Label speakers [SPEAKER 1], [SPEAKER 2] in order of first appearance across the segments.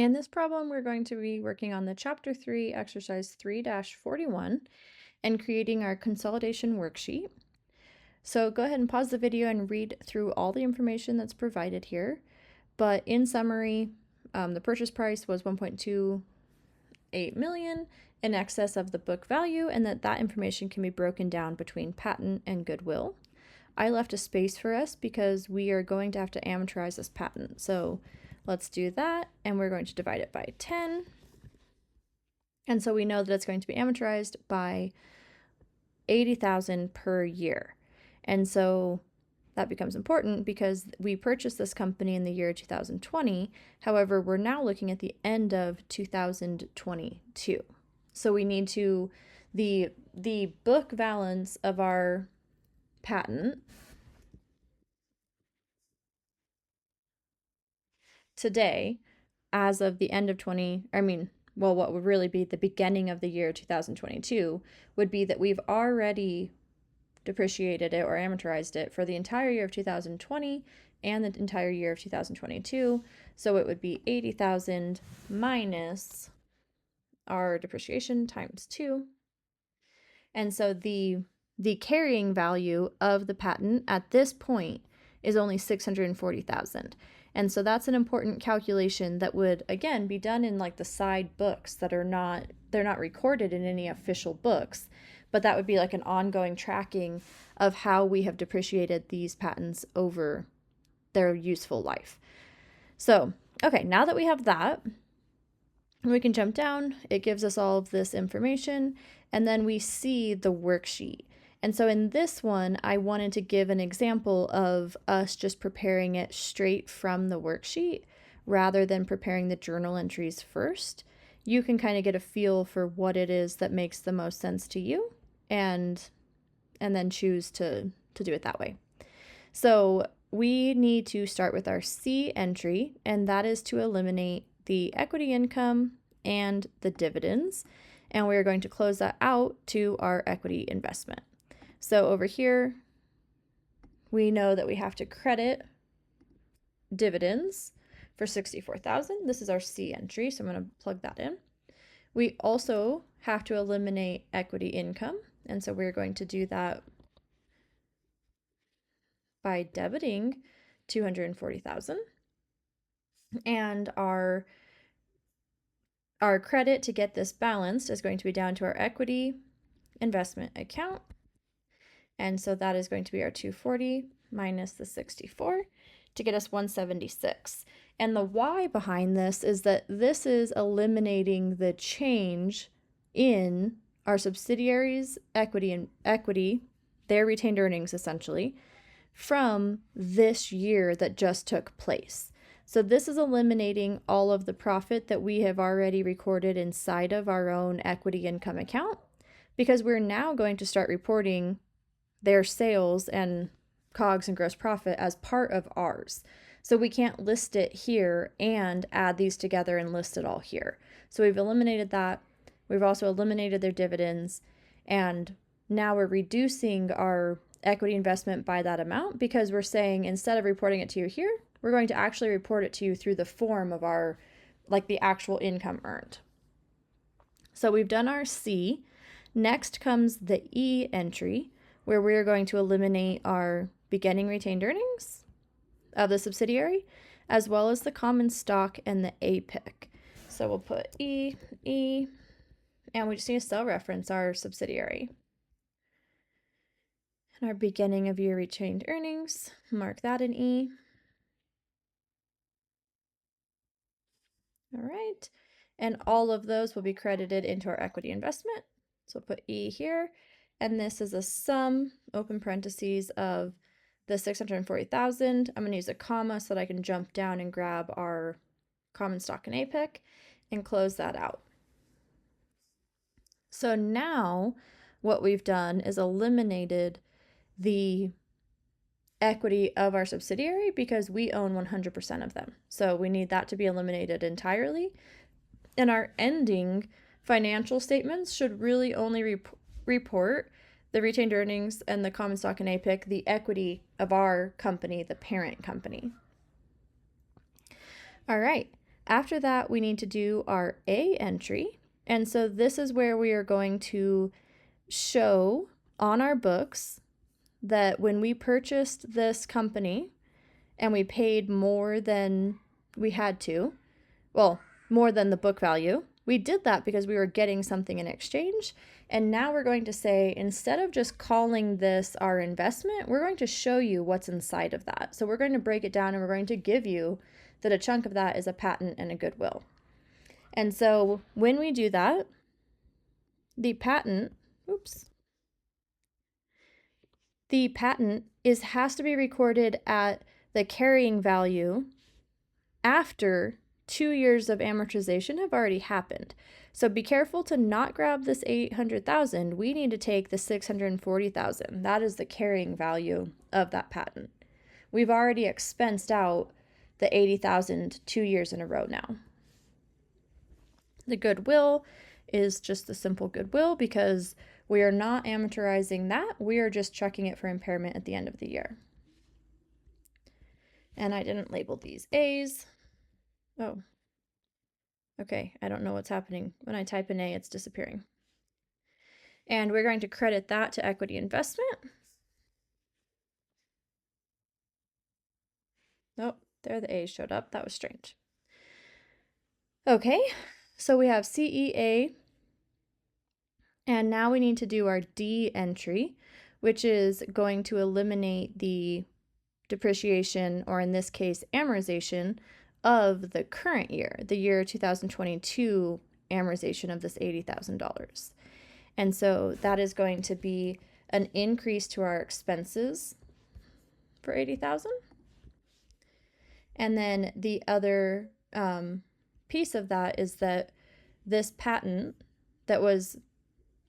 [SPEAKER 1] In this problem, we're going to be working on the Chapter 3, Exercise 3-41, and creating our consolidation worksheet. So go ahead and pause the video and read through all the information that's provided here. But in summary, the purchase price was $1.28 million in excess of the book value, and that information can be broken down between patent and goodwill. I left a space for us because we are going to have to amortize this patent. So let's do that, and we're going to divide it by 10. And so we know that it's going to be amortized by $80,000 per year. And so that becomes important because we purchased this company in the year 2020. However, we're now looking at the end of 2022. So we need to, the book balance of our patent today, as of the end of what would really be the beginning of the year 2022, would be that we've already depreciated it or amortized it for the entire year of 2020 and the entire year of 2022. So it would be 80,000 minus our depreciation times 2. And so the carrying value of the patent at this point is only 640,000. And so that's an important calculation that would, again, be done in like the side books that they're not recorded in any official books, but that would be like an ongoing tracking of how we have depreciated these patents over their useful life. So, okay, now that we have that, we can jump down. It gives us all of this information, and then we see the worksheet. And so in this one, I wanted to give an example of us just preparing it straight from the worksheet rather than preparing the journal entries first. You can kind of get a feel for what it is that makes the most sense to you and then choose to do it that way. So we need to start with our C entry, and that is to eliminate the equity income and the dividends. And we're going to close that out to our equity investment. So over here, we know that we have to credit dividends for 64,000. This is our C entry, so I'm going to plug that in. We also have to eliminate equity income, and so we're going to do that by debiting 240,000. And our credit to get this balanced is going to be down to our equity investment account. And so that is going to be our 240 minus the 64 to get us 176. And the why behind this is that this is eliminating the change in our subsidiaries' equity, their retained earnings essentially, from this year that just took place. So this is eliminating all of the profit that we have already recorded inside of our own equity income account, because we're now going to start reporting their sales and COGS and gross profit as part of ours. So we can't list it here and add these together and list it all here. So we've eliminated that. We've also eliminated their dividends, and now we're reducing our equity investment by that amount because we're saying instead of reporting it to you here, we're going to actually report it to you through the form of our, like the actual income earned. So we've done our C. Next comes the E entry, where we're going to eliminate our beginning retained earnings of the subsidiary, as well as the common stock and the APIC. So we'll put E, and we just need to cell reference our subsidiary. And our beginning of year retained earnings, mark that in E. All right, and all of those will be credited into our equity investment. So we'll put E here, and this is a sum, open parentheses, of the 640,000. I'm going to use a comma so that I can jump down and grab our common stock and APIC and close that out. So now what we've done is eliminated the equity of our subsidiary because we own 100% of them. So we need that to be eliminated entirely. And our ending financial statements should really only report the retained earnings and the common stock and APIC, the equity of our company, the parent company. All right. After that, we need to do our A entry. And so this is where we are going to show on our books that when we purchased this company and we paid more than we had to, well, more than the book value, we did that because we were getting something in exchange. And now we're going to say, instead of just calling this our investment, we're going to show you what's inside of that. So we're going to break it down and we're going to give you that a chunk of that is a patent and a goodwill. And so when we do that, the patent has to be recorded at the carrying value after 2 years of amortization have already happened. So be careful to not grab this 800,000. We need to take the 640,000. That is the carrying value of that patent. We've already expensed out the 80,000 2 years in a row now. The goodwill is just the simple goodwill because we are not amortizing that. We are just checking it for impairment at the end of the year. And I didn't label these A's. Oh, okay. I don't know what's happening. When I type an A, it's disappearing. And we're going to credit that to equity investment. Oh, there the A's showed up. That was strange. Okay, so we have CEA. And now we need to do our D entry, which is going to eliminate the depreciation, or in this case, amortization of the current year, the year 2022 amortization of this $80,000. And so that is going to be an increase to our expenses for $80,000. And then the other piece of that is that this patent that was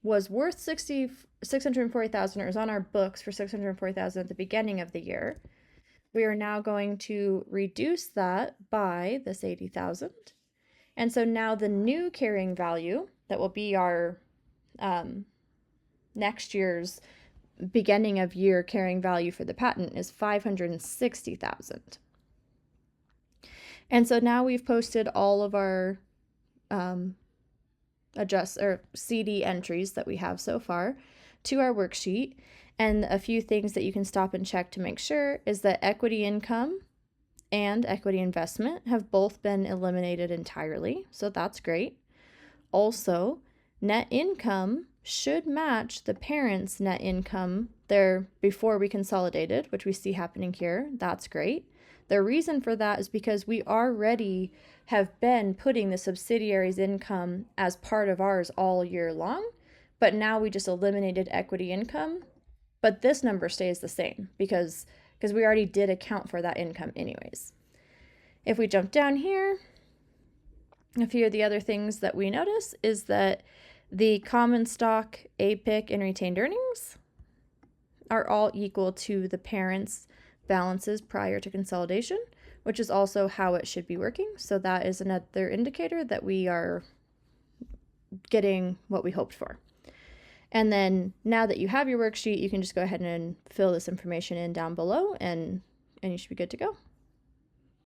[SPEAKER 1] worth $640,000, or was on our books for $640,000 at the beginning of the year. We are now going to reduce that by this $80,000. And so now the new carrying value that will be our next year's beginning of year carrying value for the patent is $560,000. And so now we've posted all of our CD entries that we have so far to our worksheet. And a few things that you can stop and check to make sure is that equity income and equity investment have both been eliminated entirely. So that's great. Also, net income should match the parent's net income there before we consolidated, which we see happening here. That's great. The reason for that is because we already have been putting the subsidiary's income as part of ours all year long, but now we just eliminated equity income, but this number stays the same because we already did account for that income anyways. If we jump down here, a few of the other things that we notice is that the common stock, APIC, and retained earnings are all equal to the parent's balances prior to consolidation, which is also how it should be working. So that is another indicator that we are getting what we hoped for. And then now that you have your worksheet, you can just go ahead and fill this information in down below and you should be good to go.